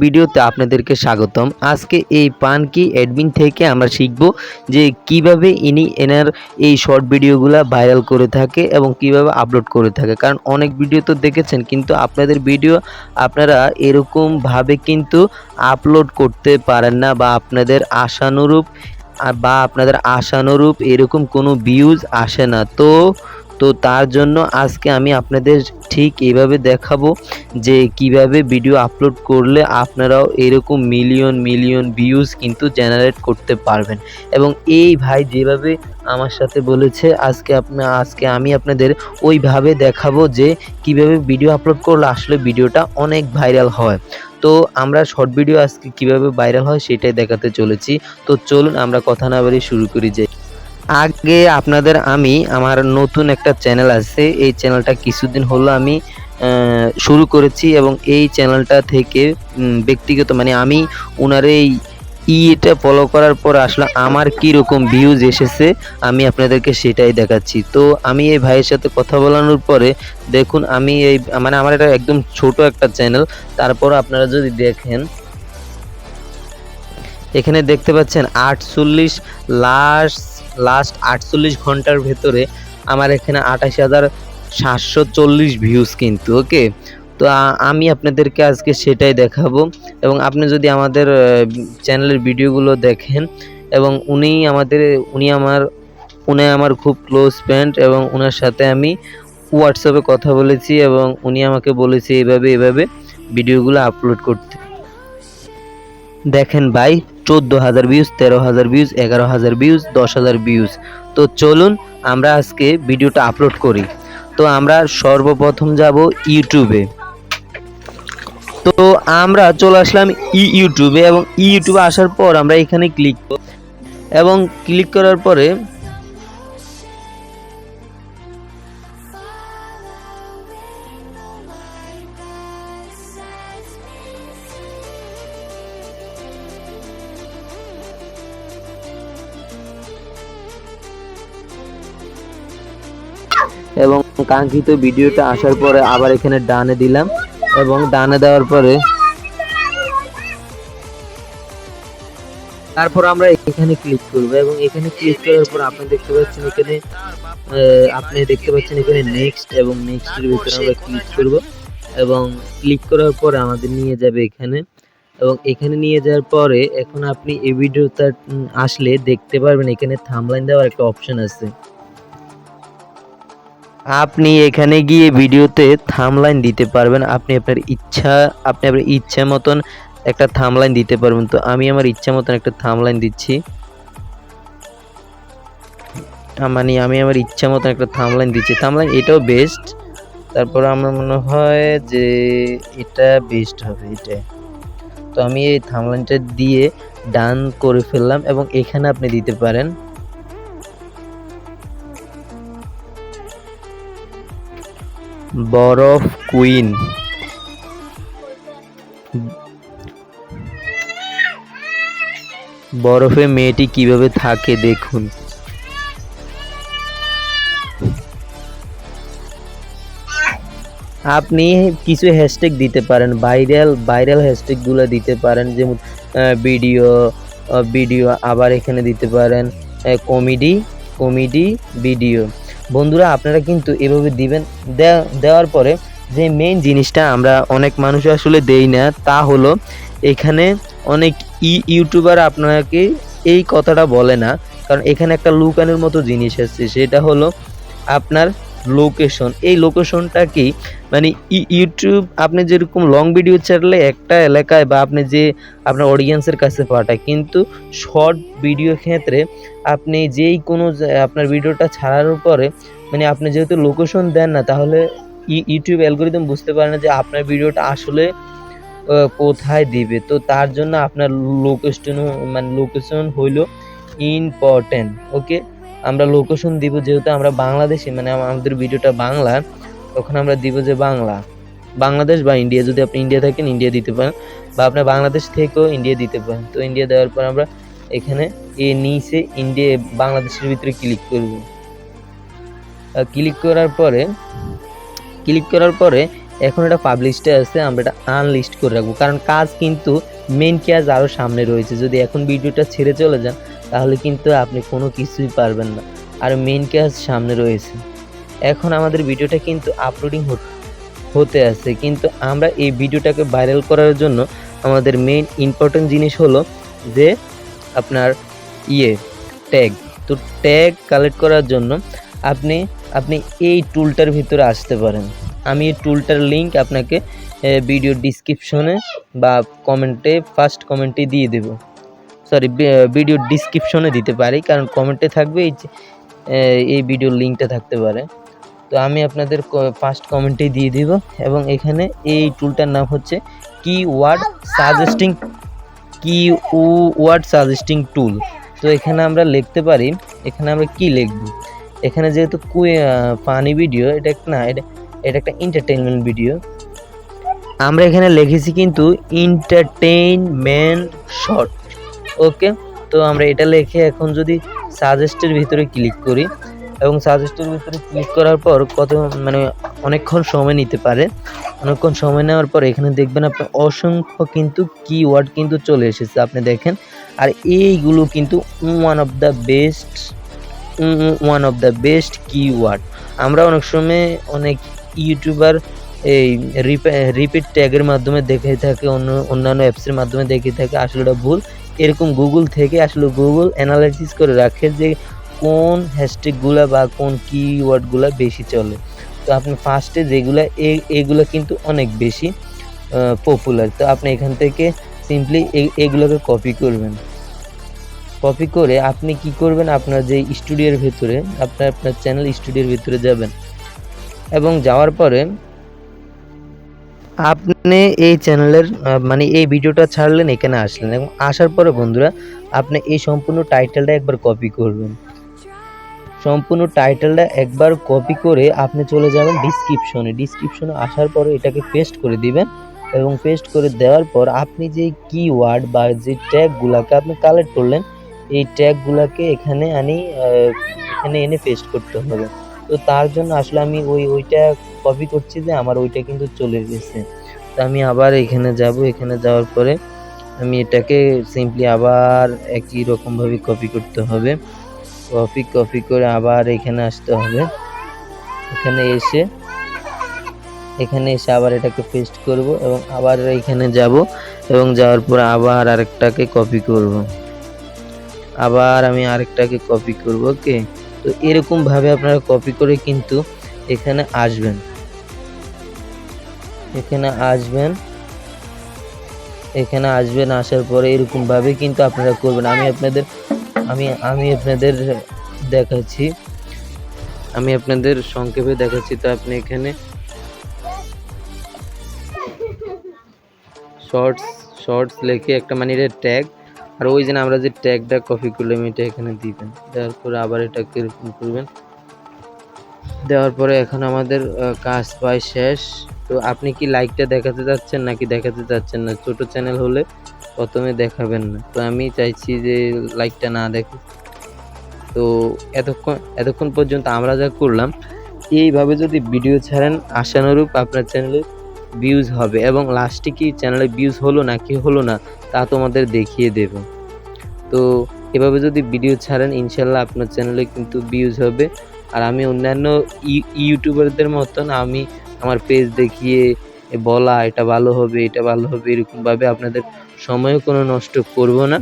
ভিডিওতে আপনাদেরকে স্বাগতম। আজকে এই পানকি অ্যাডমিন থেকে আমরা শিখব যে কিভাবে এনার এই শর্ট ভিডিওগুলা ভাইরাল করে থাকে এবং কিভাবে আপলোড করে থাকে। কারণ অনেক ভিডিও তো দেখেছেন, কিন্তু আপনাদের ভিডিও আপনারা এরকমভাবে কিন্তু আপলোড করতে পারেন না, বা আপনাদের আশানুরূপ এরকম কোনো ভিউজ আসে না। তো তার জন্য আজকে আমি আপনাদের ঠিক এইভাবে দেখাবো যে কিভাবে ভিডিও আপলোড করলে আপনারাও এরকম মিলিয়ন মিলিয়ন ভিউজ কিন্তু জেনারেট করতে পারবেন। এবং এই ভাই যেভাবে আমার সাথে বলেছে, আজকে আমি আপনাদের ওইভাবে দেখাবো যে কিভাবে ভিডিও আপলোড করলে আসলে ভিডিওটা অনেক ভাইরাল হয়। তো আমরা শর্ট ভিডিও আজকে কিভাবে ভাইরাল হয় সেটাই দেখাতে চলেছি। তো চলুন আমরা কথা না বাড়িয়ে শুরু করি। আগে আপনাদের আমি আমার নতুন একটা চ্যানেল আছে, এই চ্যানেলটা কিছুদিন হলো আমি শুরু করেছি, এবং এই চ্যানেলটা থেকে ব্যক্তিগত আমি ওনার এটা ফলো করার পর আসলে আমার কীরকম ভিউজ এসেছে আমি আপনাদেরকে সেটাই দেখাচ্ছি। তো আমি এই ভাইয়ের সাথে কথা বলানোর পরে দেখুন, আমি আমার এটা একদম ছোট একটা চ্যানেল, তারপর আপনারা যদি দেখেন এখানে দেখতে পাচ্ছেন 48 লাস্ট 48 ঘন্টার ভেতরে আমার এখানে 28,740 ভিউজ কিন্তু। ওকে, তো আমি আপনাদেরকে আজকে সেটাই দেখাবো। এবং আপনি যদি আমাদের চ্যানেলের ভিডিওগুলো দেখেন, এবং উনি আমার খুব ক্লোজ ফ্রেন্ড, এবং ওনার সাথে আমি হোয়াটসঅ্যাপে কথা বলেছি, এবং উনি আমাকে বলেছে এভাবে ভিডিওগুলো আপলোড করতে। দেখেন ভাই, 14,000 ভিউজ, 13,000 ভিউজ, 11,000 ভিউজ, 10,000 ভিউজ। তো চলুন আমরা আজকে ভিডিওটা আপলোড করি। তো আমরা সর্বপ্রথম যাব ইউটিউবে। তো আমরা চলে আসলাম ইউটিউবে, এবং ইউটিউবে আসার পর আমরা এখানে ক্লিক করব, এবং ক্লিক করার পরে এবং কাঙ্ক্ষিত ভিডিওটা আসার পরে আবার এখানে ডানে দিলাম, এবং ডানে দেওয়ার পরে তারপর আমরা এখানে ক্লিক করব, এবং এখানে ক্লিক করার পর আপনি দেখতে পাচ্ছেন এখানে নেক্সট, এবং নেক্সটের ভিতরে আমরা ক্লিক করব, এবং ক্লিক করার পরে আমাদের নিয়ে যাবে এখানে। এবং এখানে নিয়ে যাওয়ার পরে এখন আপনি এই ভিডিওটা আসলে দেখতে পারবেন এখানে থাম্বনেইল দেওয়ার একটা অপশন আছে। আপনি এখানে গিয়ে ভিডিওতে থাম্বনেইল দিতে পারবেন। আপনি আপনার ইচ্ছা মতন একটা থাম্বনেইল দিতে পারবেন। তো আমি আমার ইচ্ছা মতন একটা থাম্বনেইল দিচ্ছি। আমি আমার ইচ্ছা মতন একটা থাম্বনেইল দিচ্ছি। থাম্বনেইল এটাও বেস্ট, তারপর আমার মনে হয় যে এটা বেস্ট হবে, এটা। তো আমি এই থাম্বনেইলটা দিয়ে ডান করে ফেললাম, এবং এখানে আপনি দিতে পারেন বরফ কুইন। বরফে মেয়েটি কিভাবে থাকে দেখুন। আপনি কিছু হ্যাশট্যাগ দিতে পারেন, ভাইরাল হ্যাশট্যাগুলো দিতে পারেন, যেমন ভিডিও, আবার এখানে দিতে পারেন কমেডি ভিডিও। বন্ধুরা, আপনারা কিন্তু এভাবে দিবেন। দেওয়ার পরে যে মেইন জিনিসটা আমরা অনেক মানুষ আসলে দেই না, তা হলো এখানে অনেক ইউটিউবার আপনাকে এই কথাটা বলে না, কারণ এখানে একটা লুকানোর মতো জিনিস আছে, সেটা হলো আপনার লোকেশন। এই লোকেশনটা কি, ইউটিউব আপনি যেরকম লং ভিডিও ছাড়লে একটা এলাকায় বা আপনি যে আপনার অডিয়েন্সের কাছে পাঠায়, কিন্তু শর্ট ভিডিও ক্ষেত্রে আপনি যেই কোনো আপনার ভিডিওটা ছাড়ার পরে আপনি যেহেতু লোকেশন দেন না, তাহলে ইউটিউব অ্যালগরিদম বুঝতে পারে না যে আপনার ভিডিওটা আসলে কোথায় দিবে। তো তার জন্য আপনার লোকেশন হইলো ইম্পর্টেন্ট। ওকে, আমরা লোকেশন দিব, যেহেতু আমরা বাংলাদেশি, আমাদের ভিডিওটা বাংলা, তখন আমরা দিব যে বাংলাদেশ বা ইন্ডিয়া। যদি আপনি ইন্ডিয়া থাকেন ইন্ডিয়া দিতে পারেন, বা আপনার বাংলাদেশ থেকেও ইন্ডিয়া দিতে পারেন। তো ইন্ডিয়া দেওয়ার পর আমরা এখানে নিচে ইন্ডিয়া বাংলাদেশের ভিতরে ক্লিক করব। ক্লিক করার পরে এখন এটা পাবলিশডে আছে, আমরা এটা আনলিস্ট করে রাখবো, কারণ কাজ কিন্তু মেন কাজ আরও সামনে রয়েছে। যদি এখন ভিডিওটা ছেড়ে চলে যান তাহলে কিন্তু আপনি কোনো কিছুই পারবেন না, আর মেন কাজ সামনে রয়েছে। এখন আমাদের ভিডিওটা কিন্তু আপলোডিং হতে আছে, কিন্তু আমরা এই ভিডিওটাকে ভাইরাল করার জন্য আমাদের মেইন ইম্পর্টেন্ট জিনিস হলো যে আপনার ট্যাগ। তো ট্যাগ কালেক্ট করার জন্য আপনি এই টুলটার ভিতরে আসতে পারেন। আমি এই টুলটার লিঙ্ক আপনাকে ভিডিও ডিসক্রিপশনে বা কমেন্টে, ফার্স্ট কমেন্টে দিয়ে দেব, সরি ভিডিও ডিসক্রিপশনে দিতে পারি, কারণ কমেন্টে থাকবে এই ভিডিওর লিঙ্কটা থাকতে পারে। তো আমি আপনাদের ফার্স্ট কমেন্টেই দিয়ে দিব, এবং এখানে এই টুলটার নাম হচ্ছে কিওয়ার্ড সাজেস্টিং টুল। তো এখানে আমরা লিখতে পারি, এখানে আমরা কি লিখব, এখানে যেহেতু ফানি ভিডিও, এটা একটা এন্টারটেইনমেন্ট ভিডিও, আমরা এখানে লিখেছি কিন্তু এন্টারটেইনমেন্ট শর্ট। ওকে, তো আমরা এটা লিখে এখন যদি সাজেস্টের ভিতরে ক্লিক করি, এবং সাজেস্টের ভিতরে ক্লিক করার পর অনেকক্ষণ সময় নিতে পারে। অনেকক্ষণ সময় নেওয়ার পর এখানে দেখবেন আপনার অসংখ্য কিন্তু কিওয়ার্ড কিন্তু চলে এসেছে, আপনি দেখেন। আর এইগুলো কিন্তু one of the best keyword. আমরা অনেক সময় অনেক ইউটিউবার এই রিপিট ট্যাগের মাধ্যমে দেখে থাকে, অন্যান্য অ্যাপসের মাধ্যমে দেখে থাকে, আসলে ওটা ভুল। এরকম গুগল থেকে আসলে গুগল অ্যানালাইসিস করে রাখে যে কোন হ্যাশট্যাগুলা বা কোন কিওয়ার্ডগুলা বেশি চলে। তো আপনি ফার্স্টে যেগুলা এগুলো কিন্তু অনেক বেশি পপুলার। তো আপনি এখান থেকে সিম্পলি এগুলোকে কপি করবেন। কপি করে আপনি কি করবেন, আপনার যে স্টুডিওর ভিতরে আপনার চ্যানেল স্টুডিওর ভিতরে যাবেন, এবং যাওয়ার পরে আপনি এই চ্যানেলের এই ভিডিওটা ছাড়লেন, এখানে আসলেন, এবং আসার পরে বন্ধুরা আপনি এই সম্পূর্ণ টাইটেলটা একবার কপি করবেন। সম্পূর্ণ টাইটেলটা একবার কপি করে আপনি চলে যাবেন ডিসক্রিপশনে আসার পরে এটাকে পেস্ট করে দিবেন, এবং পেস্ট করে দেওয়ার পর আপনি যে কিওয়ার্ড বা যে ট্যাগগুলোকে আপনি কালেক্ট করলেন, এই ট্যাগগুলোকে এখানে এনে পেস্ট করতে হবে। তো তার জন্য আসলে আমি ওইটা কপি করছি, যে আমার ওইটা কিন্তু চলে গেছে। তো আমি আবার এখানে যাব, এখানে যাওয়ার পরে আমি এটাকে সিম্পলি আবার একই রকমভাবে কপি করতে হবে। কপি করে আবার এখানে আসতে হবে, এখানে এসে আবার এটাকে পেস্ট করব, এবং আবার এখানে যাব, এবং যাওয়ার পর আবার আরেকটাকে কপি করব, আবার আমি আরেকটাকে কপি করব। ওকে, তো এরকম ভাবে আপনারা কপি করে কিন্তু এখানে আসবেন, আসার পরে এরকম ভাবে কিন্তু আপনারা করবেন। আমি আপনাদের দেখাচ্ছি, আমি আপনাদের সংক্ষেপে দেখাচ্ছি। তো আপনি এখানে শর্টস লিখে একটা ট্যাগ, আর ওই যে আমরা যে ট্যাগটা কপি করলাম এটা এখানে দিবেন, দেওয়ার পরে আবার এটাকে এরকম করবেন, দেওয়ার পরে এখন আমাদের কাজ প্রায় শেষ। তো আপনি কি লাইকটা দেখাতে যাচ্ছেন নাকি দেখাতে চাচ্ছেন না? ছোট চ্যানেল হলে প্রথমে দেখাবেন না, তো আমি চাইছি যে লাইকটা না দেখে। তো এতক্ষণ পর্যন্ত আমরা যা করলাম, এইভাবে যদি ভিডিও ছাড়েন আশানুরূপ আপনার চ্যানেলে ভিউজ হবে, এবং লাস্টে কি চ্যানেলে ভিউজ হলো নাকি হলো না তা তোমাদের দেখিয়ে দেব। তো এভাবে যদি ভিডিও ছাড়েন ইনশাল্লাহ আপনার চ্যানেলে কিন্তু ভিউজ হবে। আর আমি অন্যান্য ইউটিউবারদের মতন আমি আমার পেজ দেখিয়ে বলা এটা ভালো হবে এরকমভাবে আপনাদের সময়ও কোনো নষ্ট করব না।